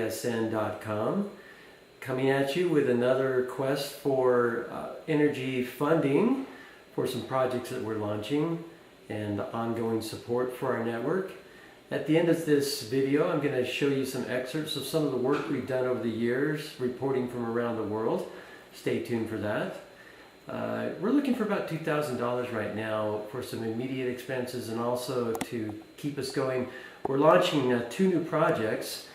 PESN.com, coming at you with another quest for energy funding for some projects that we're launching and ongoing support for our network. At the end of this video, I'm going to show you some excerpts of some of the work we've done over the years, reporting from around the world. Stay tuned for that. We're looking for about $2,000 right now for some immediate expenses and also to keep us going. We're launching 2 new projects.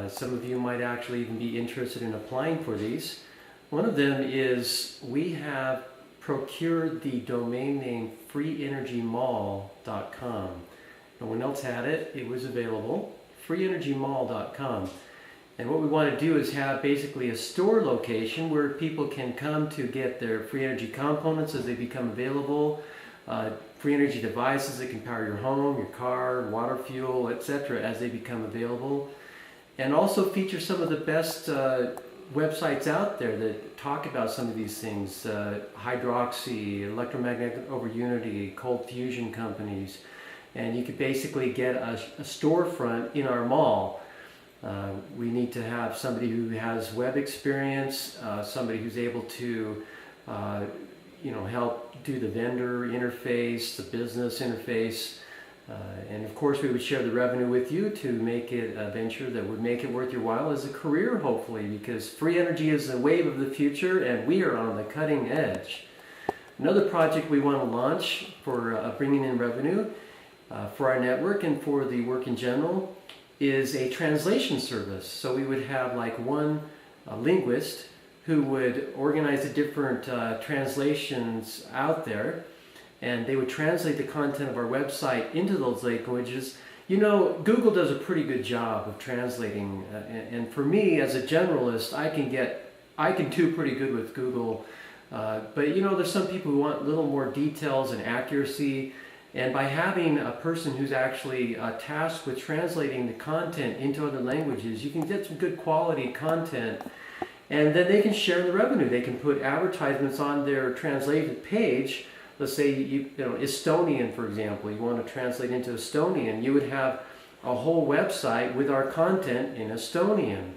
Some of you might actually even be interested in applying for these. One of them is we have procured the domain name freeenergymall.com. No one else had it. It was available. freeenergymall.com. And what we want to do is have basically a store location where people can come to get their free energy components as they become available, free energy devices that can power your home, your car, water, fuel, etc. as they become available. And also feature some of the best websites out there that talk about some of these things. Hydroxy, electromagnetic over unity, cold fusion companies. And you could basically get a storefront in our mall. We need to have somebody who has web experience, somebody who's able to help do the vendor interface, the business interface. And of course we would share the revenue with you to make it a venture that would make it worth your while as a career, hopefully, because free energy is the wave of the future and we are on the cutting edge. Another project we want to launch for bringing in revenue for our network and for the work in general is a translation service. So we would have like one linguist who would organize the different translations out there, and they would translate the content of our website into those languages. You know, Google does a pretty good job of translating, and for me as a generalist, I can do pretty good with Google, but you know, there's some people who want a little more details and accuracy. And by having a person who's actually tasked with translating the content into other languages, you can get some good quality content, and then they can share the revenue. They can put advertisements on their translated page. Let's say you know Estonian, for example. You want to translate into Estonian. You would have a whole website with our content in Estonian.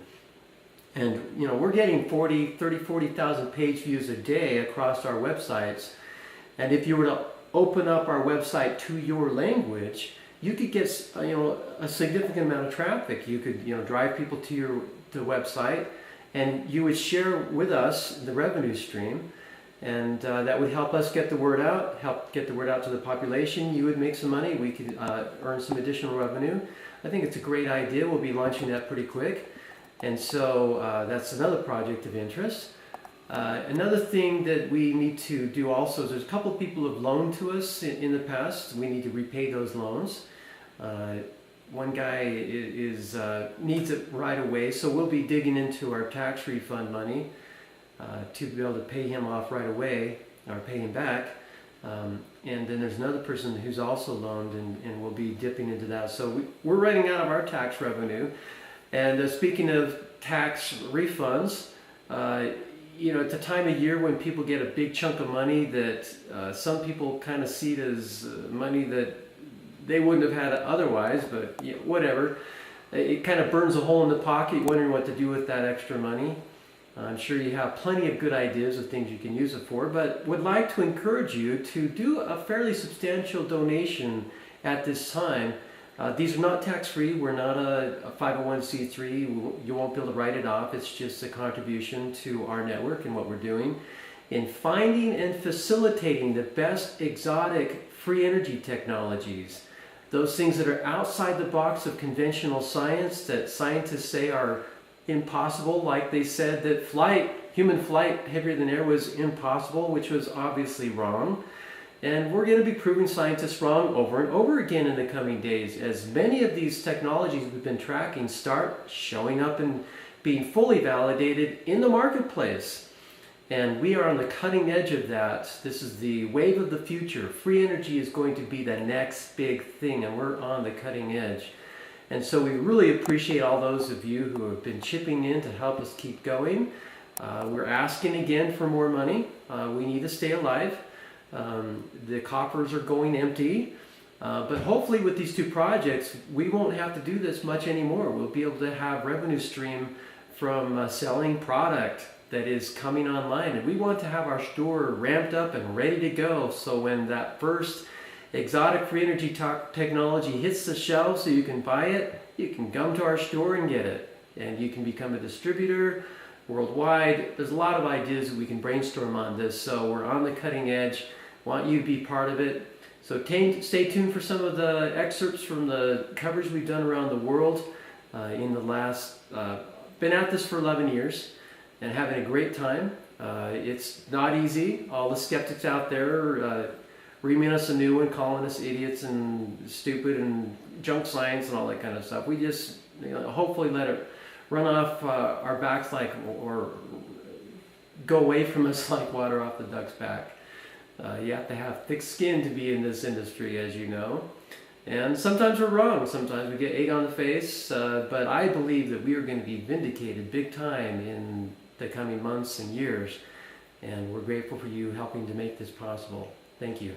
And you know, we're getting 40,000 page views a day across our websites. And if you were to open up our website to your language, you could get a significant amount of traffic. You could drive people to the website, and you would share with us the revenue stream, and that would help us get the word out, help get the word out to the population. You would make some money. We could earn some additional revenue. I think it's a great idea. We'll be launching that pretty quick, and so that's another project of interest. Another thing that we need to do also is there's a couple of people who have loaned to us in the past. We need to repay those loans. One guy needs it right away, so we'll be digging into our tax refund money to be able to pay him off right away, or pay him back. And then there's another person who's also loaned, and we'll be dipping into that. So we're running out of our tax revenue. And speaking of tax refunds, you know, it's a time of year when people get a big chunk of money that some people kind of see it as money that they wouldn't have had otherwise, but you know, whatever. It kind of burns a hole in the pocket, wondering what to do with that extra money. I'm sure you have plenty of good ideas of things you can use it for, but would like to encourage you to do a fairly substantial donation at this time. These are not tax-free. We're not a 501c3. You won't be able to write it off. It's just a contribution to our network and what we're doing in finding and facilitating the best exotic free energy technologies. Those things that are outside the box of conventional science that scientists say are impossible, like they said that human flight heavier than air was impossible, which was obviously wrong. And we're going to be proving scientists wrong over and over again in the coming days as many of these technologies we've been tracking start showing up and being fully validated in the marketplace. And we are on the cutting edge of that. This is the wave of the future. Free energy is going to be the next big thing, and we're on the cutting edge. And so we really appreciate all those of you who have been chipping in to help us keep going. We're asking again for more money. We need to stay alive. The coffers are going empty. But hopefully with these two projects, we won't have to do this much anymore. We'll be able to have revenue stream from selling product that is coming online. And we want to have our store ramped up and ready to go. So when that first exotic free energy technology hits the shelves so you can buy it, you can come to our store and get it. And you can become a distributor worldwide. There's a lot of ideas that we can brainstorm on this. So we're on the cutting edge. Want you to be part of it. So stay tuned for some of the excerpts from the coverage we've done around the world in the last, been at this for 11 years and having a great time. It's not easy. All the skeptics out there reaming us a new one, calling us idiots and stupid and junk science and all that kind of stuff. We just hopefully let it run off our backs or go away from us like water off the duck's back. You have to have thick skin to be in this industry, as you know. And sometimes we're wrong. Sometimes we get egg on the face. But I believe that we are going to be vindicated big time in the coming months and years. And we're grateful for you helping to make this possible. Thank you.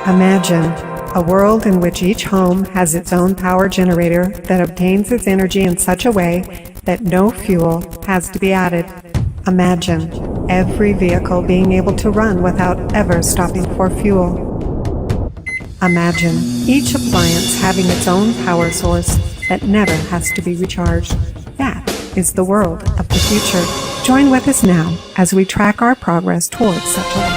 Imagine a world in which each home has its own power generator that obtains its energy in such a way that no fuel has to be added. Imagine every vehicle being able to run without ever stopping for fuel. Imagine each appliance having its own power source that never has to be recharged. That is the world of the future. Join with us now as we track our progress towards such a world.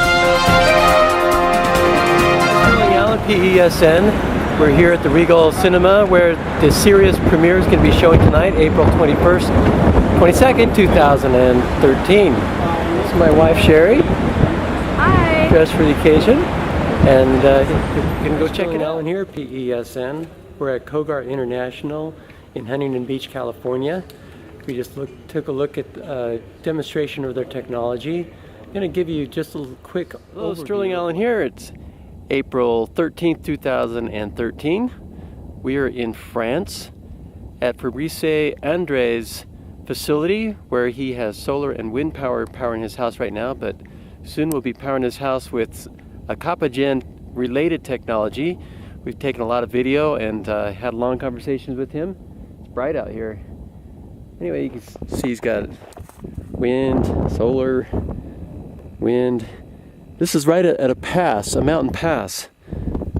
PESN. We're here at the Regal Cinema where the Sirius premiere is going to be showing tonight, April 22nd, 2013. This is my wife, Sherry. Hi. Dressed for the occasion. And you can go check it out here, PESN. We're at Kogart International in Huntington Beach, California. We just took a look at a demonstration of their technology. I'm going to give you just a little quick overview. Sterling Allen here. It's April 13th, 2013. We are in France at Fabrice André's facility where he has solar and wind power powering his house right now, but soon we'll be powering his house with a Capagen related technology. We've taken a lot of video and had long conversations with him. It's bright out here. Anyway, you can see he's got wind, solar, wind. This is right at a pass, a mountain pass.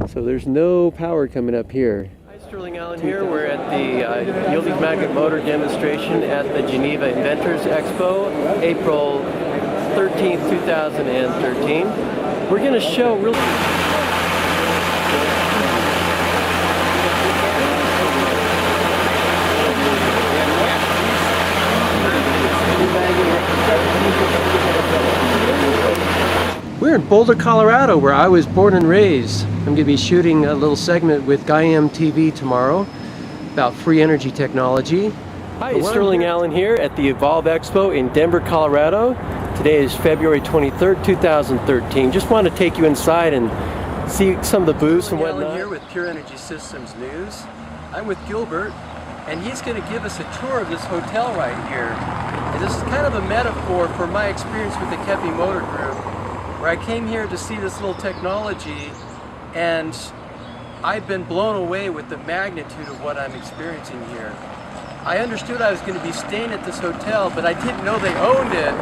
So there's no power coming up here. Hi, Sterling Allen here. We're at the yielding magnet motor demonstration at the Geneva Inventors Expo, April 13th, 2013. We're going to show really... We're in Boulder, Colorado, where I was born and raised. I'm going to be shooting a little segment with Gaiam TV tomorrow about free energy technology. Hi, it's Sterling Allen here at the Evolve Expo in Denver, Colorado. Today is February 23rd, 2013. Just want to take you inside and see some of the booths and whatnot. Allen here with Pure Energy Systems News. I'm with Gilbert, and he's going to give us a tour of this hotel right here. And this is kind of a metaphor for my experience with the Kepi Motor Group, where I came here to see this little technology, and I've been blown away with the magnitude of what I'm experiencing here. I understood I was going to be staying at this hotel, but I didn't know they owned it,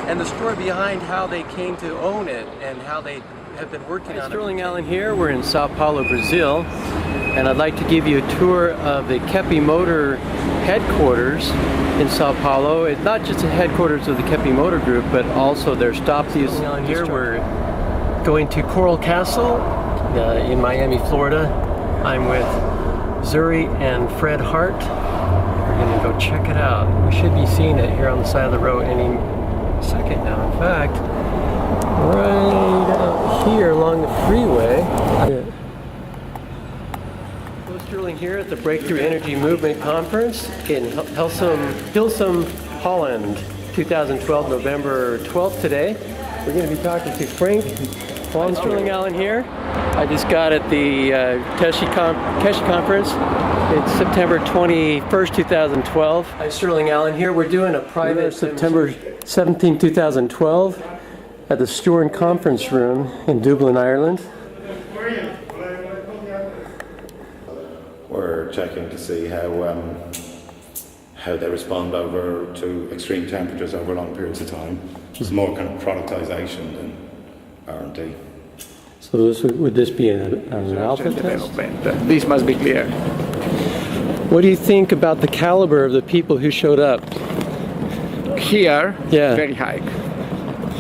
and the story behind how they came to own it and how they have been working on it. Sterling Allen here. We're in Sao Paulo, Brazil, and I'd like to give you a tour of the Kepi Motor headquarters in Sao Paulo. It's not just the headquarters of the Kepi Motor Group, but also their stop use. Here we're going to Coral Castle in Miami, Florida. I'm with Zuri and Fred Hart. We're going to go check it out. We should be seeing it here on the side of the road any second now. In fact, right out here along the freeway. Sterling here at the Breakthrough Energy Movement Conference in Hilsum, Holland, 2012, November 12th today. We're going to be talking to Frank Stan Meyer here. I just got at the Keshe conference. It's September 21st, 2012. Hi, Sterling Allen here. We're doing a private September 17, 2012 at the Stewart Conference Room in Dublin, Ireland. We're checking to see how they respond over to extreme temperatures over long periods of time. It's more kind of productization than R&D. So would this be an alpha test? This must be clear. What do you think about the caliber of the people who showed up? Here, Yeah. very high.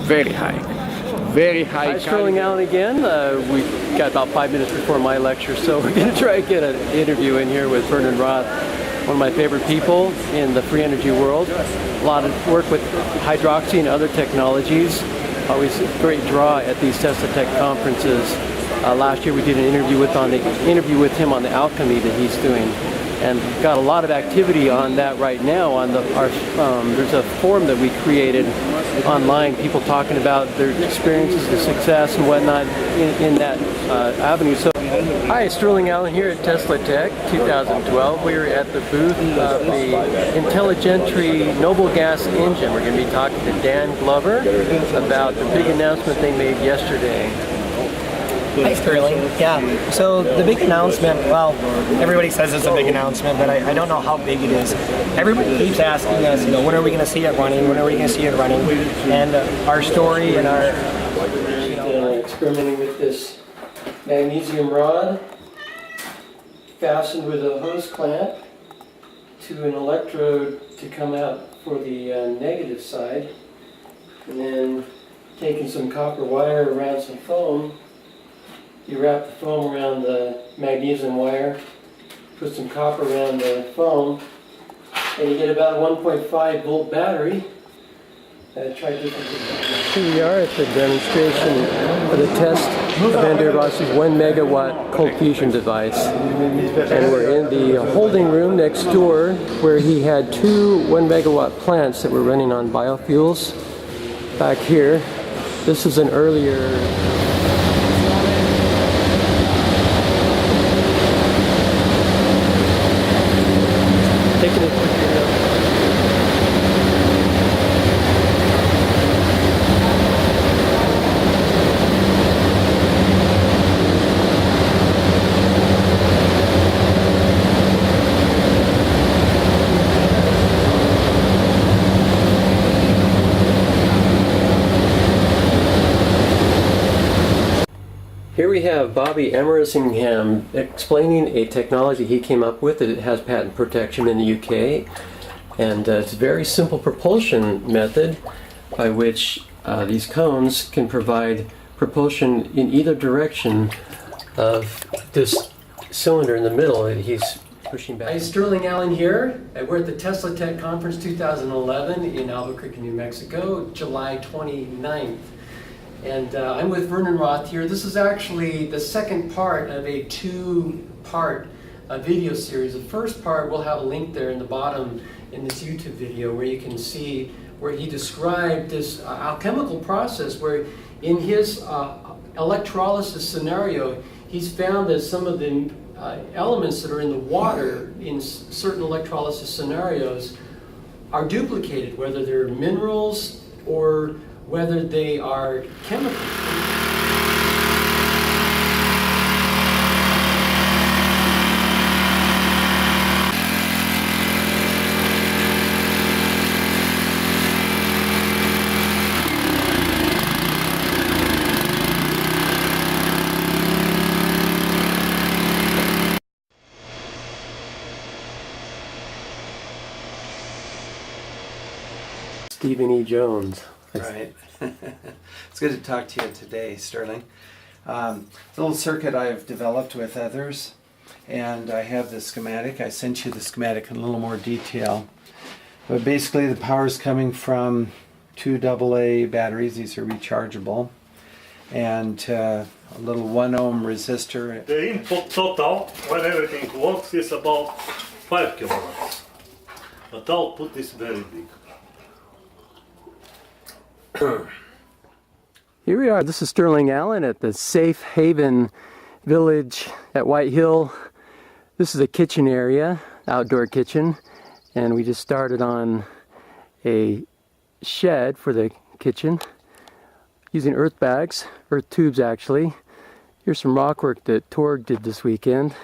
Very high. Very high. Hi, Sterling Allen again. We've got about 5 minutes before my lecture, so we're going to try to get an interview in here with Vernon Roth, one of my favorite people in the free energy world. A lot of work with hydroxy and other technologies. Always a great draw at these Tesla Tech conferences. Last year we did an interview with him on the alchemy that he's doing, and got a lot of activity on that right now. On there's a forum that we created online, people talking about their experiences, the success and whatnot in that avenue. So, hi, Sterling Allen here at Tesla Tech 2012. We are at the booth of the Intelligentry Noble Gas Engine. We're going to be talking to Dan Glover about the big announcement they made yesterday. Hi, Sterling. Yeah, so the big announcement, well, everybody says it's a big announcement, but I don't know how big it is. Everybody keeps asking us, when are we going to see it running? When are we going to see it running? And our story and our... Experimenting with this magnesium rod fastened with a hose clamp to an electrode to come out for the negative side, and then taking some copper wire around some foam. You wrap the foam around the magnesium wire, put some copper around the foam, and you get about a 1.5 volt battery. Here we are at the demonstration for the test of Van der Waals' 1 megawatt cold fusion device. And we're in the holding room next door where he had two 1 megawatt plants that were running on biofuels. Back here, this is an earlier taking it quickly now. Here we have Bobby Emersingham explaining a technology he came up with. It has patent protection in the UK, and it's a very simple propulsion method by which these cones can provide propulsion in either direction of this cylinder in the middle that he's pushing back. Hi, Sterling Allen here. We're at the Tesla Tech Conference 2011 in Albuquerque, New Mexico, July 29th. And I'm with Vernon Roth here. This is actually the second part of a two-part video series. The first part, we'll have a link there in the bottom in this YouTube video where you can see where he described this alchemical process where in his electrolysis scenario, he's found that some of the elements that are in the water in certain electrolysis scenarios are duplicated, whether they're minerals or whether they are chemicals. Stephen E. Jones. Right. It's good to talk to you today, Sterling. The little circuit I've developed with others, and I have the schematic. I sent you the schematic in a little more detail. But basically the power is coming from two AA batteries. These are rechargeable. And a little 1 ohm resistor. The input total, when everything works, is about 5 kilowatts. But the output is very big. Here we are. This is Sterling Allen at the Safe Haven Village at White Hill. This is a kitchen area, outdoor kitchen, and we just started on a shed for the kitchen using earth bags, earth tubes actually. Here's some rock work that Torg did this weekend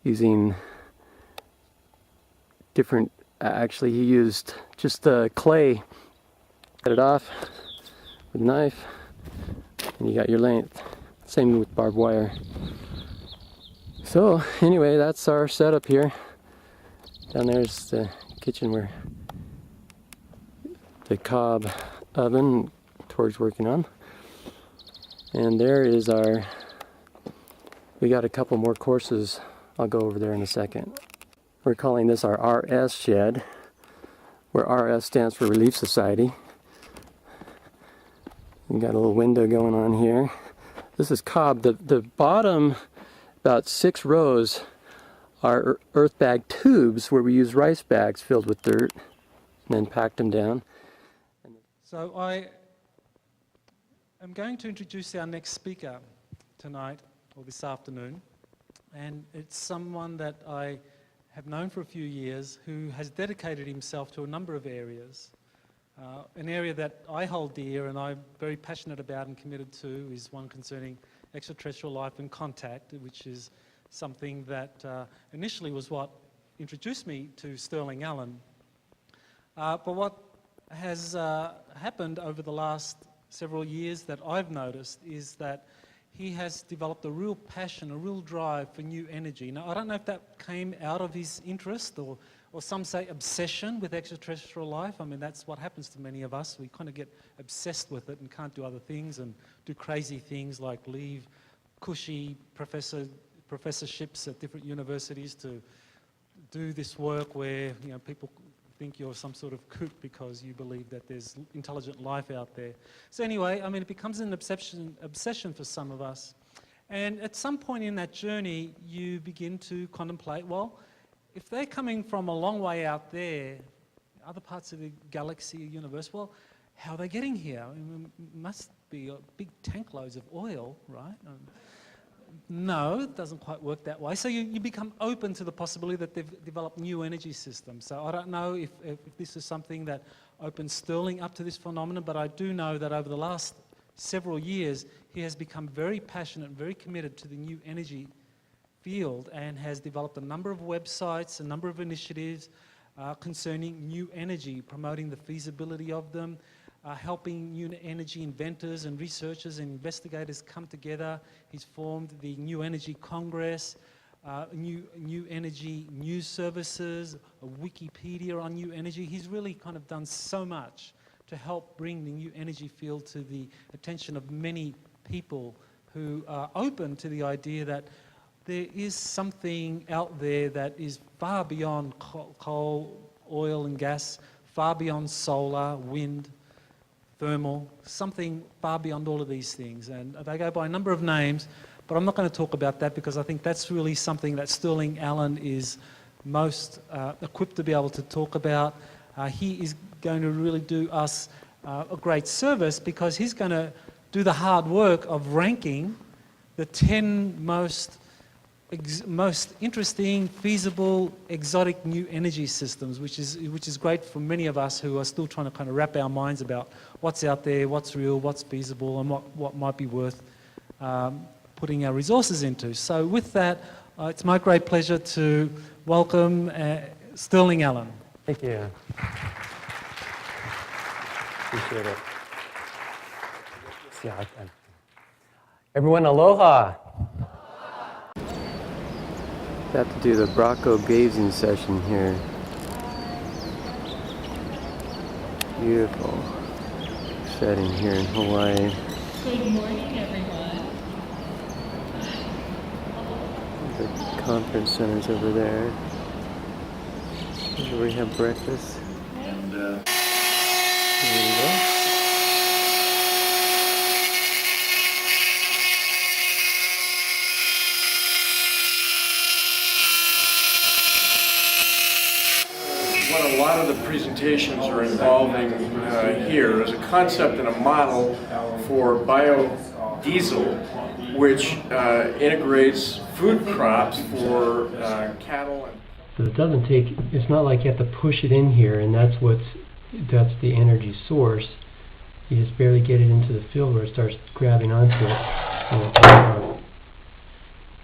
using different, actually he used just clay, cut it off with a knife, and you got your length. Same with barbed wire. So anyway, that's our setup here. Down there's the kitchen where the cob oven Torg's working on. And there is our, we got a couple more courses. I'll go over there in a second. We're calling this our RS shed, where RS stands for Relief Society. We got a little window going on here. This is cob. The bottom, about 6 rows, are earth bag tubes where we use rice bags filled with dirt and then packed them down. So I am going to introduce our next speaker tonight, or this afternoon, and it's someone that I have known for a few years who has dedicated himself to a number of areas. An area that I hold dear and I'm very passionate about and committed to is one concerning extraterrestrial life and contact, which is something that initially was what introduced me to Sterling Allen. But what has happened over the last several years that I've noticed is that he has developed a real passion, a real drive for new energy. Now, I don't know if that came out of his interest or some say obsession with extraterrestrial life. I mean, that's what happens to many of us. We kind of get obsessed with it and can't do other things and do crazy things like leave cushy professorships at different universities to do this work where, you know, people think you're some sort of kook because you believe that there's intelligent life out there. So anyway, I mean, it becomes an obsession for some of us. And at some point in that journey, you begin to contemplate, well, if they're coming from a long way out there, other parts of the galaxy, universe, well, how are they getting here? I mean, it must be big tank loads of oil, right? No, it doesn't quite work that way. So you become open to the possibility that they've developed new energy systems. So I don't know if this is something that opens Sterling up to this phenomenon, but I do know that over the last several years, he has become very passionate, very committed to the new energy field and has developed a number of websites, a number of initiatives concerning new energy, promoting the feasibility of them, helping new energy inventors and researchers and investigators come together. He's formed the New Energy Congress, new energy news services, a Wikipedia on new energy. He's really kind of done so much to help bring the new energy field to the attention of many people who are open to the idea that there is something out there that is far beyond coal, oil and gas, far beyond solar, wind, thermal, something far beyond all of these things. And they go by a number of names, but I'm not going to talk about that because I think that's really something that Sterling Allen is most equipped to be able to talk about. He is going to really do us a great service because he's going to do the hard work of ranking the 10 most interesting, feasible, exotic new energy systems, which is great for many of us who are still trying to kind of wrap our minds about what's out there, what's real, what's feasible, and what might be worth putting our resources into. So with that, it's my great pleasure to welcome Sterling Allen. Thank you. Appreciate it. Yeah, everyone, aloha. Got to do the Bracco gazing session here. Beautiful setting here in Hawaii. Good morning, everyone. The conference center's over there. Where we have breakfast. And there we go. What a lot of the presentation presentations are involving here is a concept and a model for biodiesel, which integrates food crops for cattle. So it doesn't take, it's not like you have to push it in here and that's the energy source. You just barely get it into the field where it starts grabbing onto it.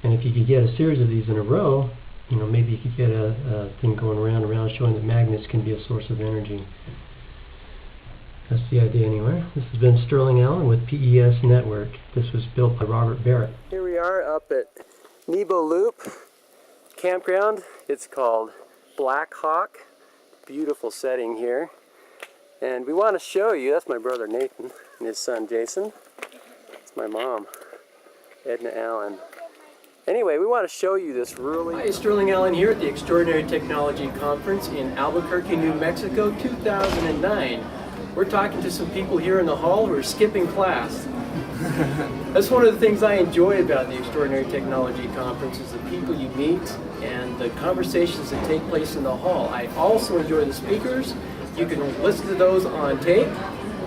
And if you could get a series of these in a row, you know, maybe you could get a thing going around and around showing that magnets can be a source of energy. That's the idea anyway. This has been Sterling Allen with PES Network. This was built by Robert Barrett. Here we are up at Nebo Loop Campground. It's called Black Hawk. Beautiful setting here. And we want to show you, that's my brother Nathan and his son Jason. It's my mom, Edna Allen. Anyway, we want to show you this really... Hi, Sterling Allen here at the Extraordinary Technology Conference in Albuquerque, New Mexico, 2009. We're talking to some people here in the hall who are skipping class. That's one of the things I enjoy about the Extraordinary Technology Conference is the people you meet and the conversations that take place in the hall. I also enjoy the speakers. You can listen to those on tape,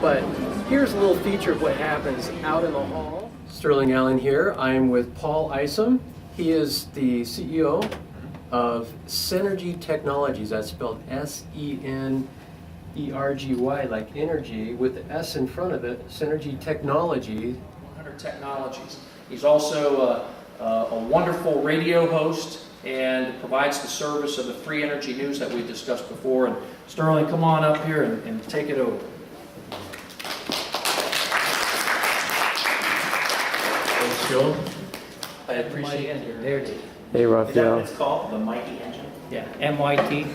but here's a little feature of what happens out in the hall. Sterling Allen here. I'm with Paul Isom. He is the CEO of Synergy Technologies. That's spelled S-E-N-E-R-G-Y, like energy, with the S in front of it. Synergy Technology. Technologies. He's also a wonderful radio host and provides the service of the free energy news that we've discussed before. And Sterling, come on up here and take it over. Thanks, Joe. I appreciate it. There it is. Hey, Raphael. Is that what it's called? The Mighty Engine? Yeah, MYT.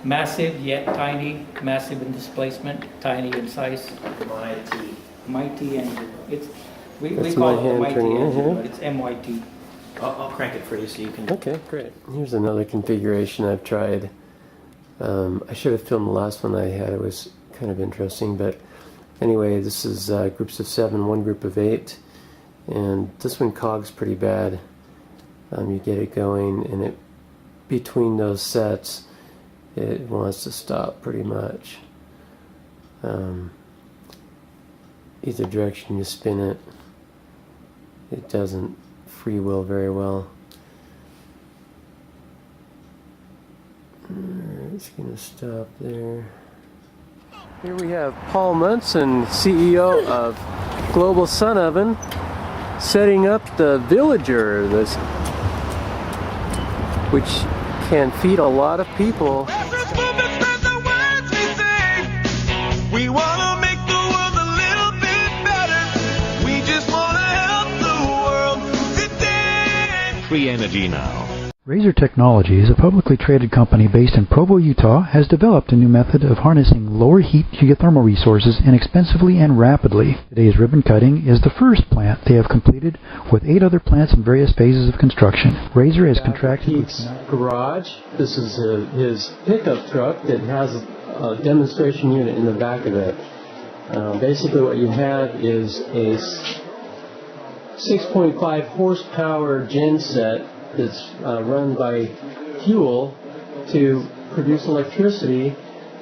Massive yet tiny, massive in displacement, tiny in size. Mighty engine. We call it the Mighty engine, but it's MYT. I'll crank it for you so you can... Okay, great. Here's another configuration I've tried. I should have filmed the last one I had. It was kind of interesting, but anyway, this is groups of 7, one group of 8, and this one cogs pretty bad. You get it going, and it between those sets, it wants to stop pretty much. Either direction you spin it, it doesn't freewheel very well. It's going to stop there. Here we have Paul Munson, CEO of Global Sun Oven, setting up the Villager, which can feed a lot of people. We want to make the world a little bit better. We just want to help the world today. Free energy now. Razor Technologies, a publicly traded company based in Provo, Utah, has developed a new method of harnessing lower heat geothermal resources inexpensively and rapidly. Today's ribbon cutting is the first plant they have completed, with 8 other plants in various phases of construction. Razor has contracted with Pete's garage. This is his pickup truck that has a demonstration unit in the back of it. Basically what you have is a 6.5 horsepower gen set that's run by fuel to produce electricity,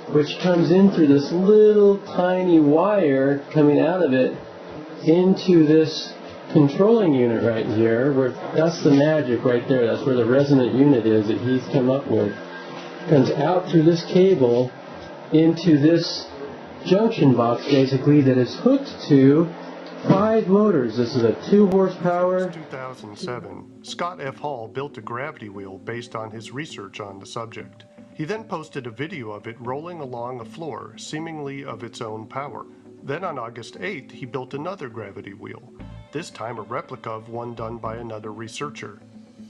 which comes in through this little tiny wire coming out of it into this controlling unit right here, where that's the magic right there. That's where the resonant unit is that he's come up with. Comes out through this cable into this junction box basically that is hooked to 5 motors. This is a 2 horsepower. 2007, Scott F. Hall built a gravity wheel based on his research on the subject. He then posted a video of it rolling along a floor, seemingly of its own power. Then on August 8th, he built another gravity wheel, this time a replica of one done by another researcher.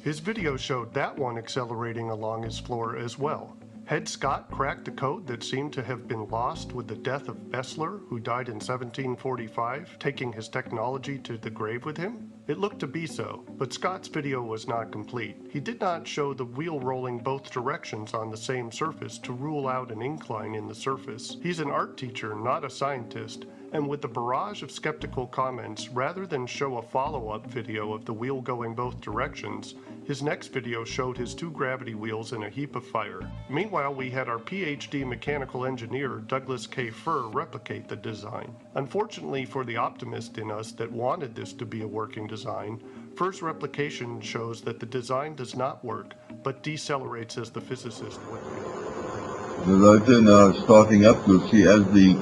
His video showed that one accelerating along his floor as well. Had Scott cracked a code that seemed to have been lost with the death of Bessler, who died in 1745, taking his technology to the grave with him? It looked to be so, but Scott's video was not complete. He did not show the wheel rolling both directions on the same surface to rule out an incline in the surface. He's an art teacher, not a scientist, And with the barrage of skeptical comments, rather than show a follow-up video of the wheel going both directions, his next video showed his 2 gravity wheels in a heap of fire. Meanwhile, we had our PhD mechanical engineer, Douglas K. Furr, replicate the design. Unfortunately for the optimist in us that wanted this to be a working design, Furr's replication shows that the design does not work, but decelerates as the physicist would be. The rotor now is starting up. You'll see as the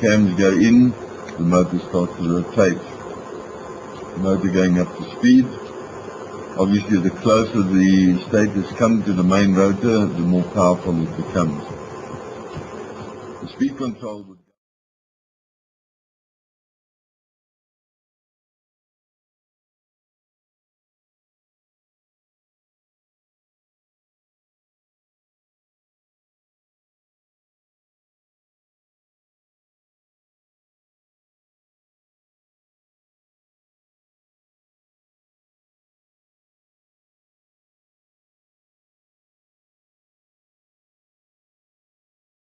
cams go in, the motor starts to rotate. The motor going up to speed. Obviously, the closer the stators come to the main rotor, the more powerful it becomes. The speed control would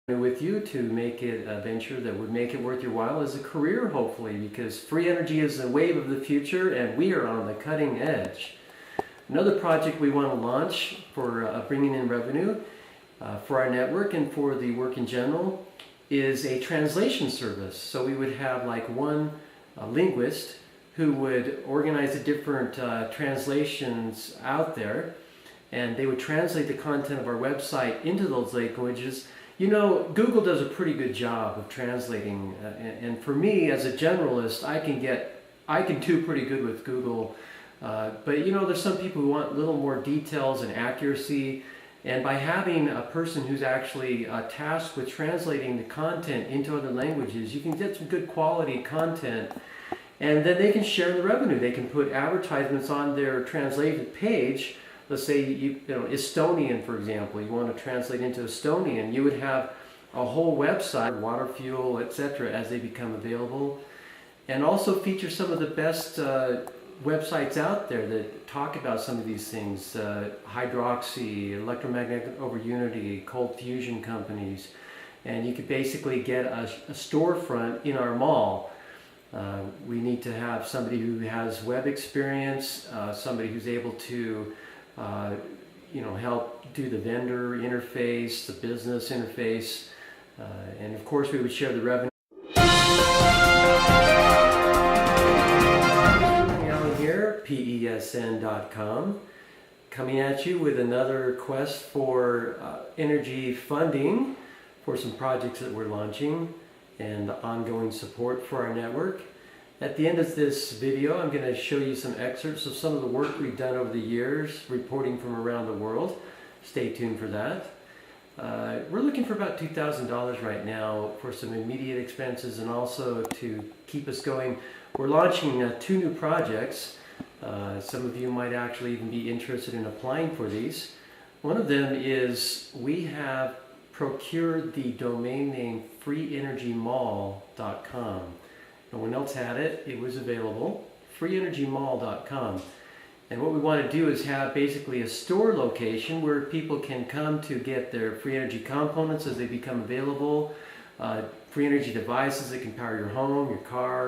with you to make it a venture that would make it worth your while as a career, hopefully, because free energy is the wave of the future and we are on the cutting edge. Another project we want to launch for bringing in revenue for our network and for the work in general is a translation service. So we would have like one linguist who would organize the different translations out there, and they would translate the content of our website into those languages. You know, Google does a pretty good job of translating, and for me as a generalist, I can do pretty good with Google, but you know, there's some people who want a little more details and accuracy, and by having a person who's actually tasked with translating the content into other languages, you can get some good quality content, and then they can share the revenue. They can put advertisements on their translated page. Let's say you know Estonian, for example, you want to translate into Estonian, you would have a whole website, water, fuel, etc. as they become available, and also feature some of the best websites out there that talk about some of these things, hydroxy, electromagnetic over unity, cold fusion companies, and you could basically get a storefront in our mall. We need to have somebody who has web experience, somebody who's able to you know, help do the vendor interface, the business interface, and of course we would share the revenue. Down here, PESN.com, coming at you with another request for energy funding for some projects that we're launching and ongoing support for our network. At the end of this video, I'm going to show you some excerpts of some of the work we've done over the years, reporting from around the world. Stay tuned for that. We're looking for about $2,000 right now for some immediate expenses and also to keep us going. We're launching 2 new projects. Some of you might actually even be interested in applying for these. One of them is we have procured the domain name freeenergymall.com. No one else had it. It was available. freeenergymall.com. And what we want to do is have basically a store location where people can come to get their free energy components as they become available, free energy devices that can power your home, your car,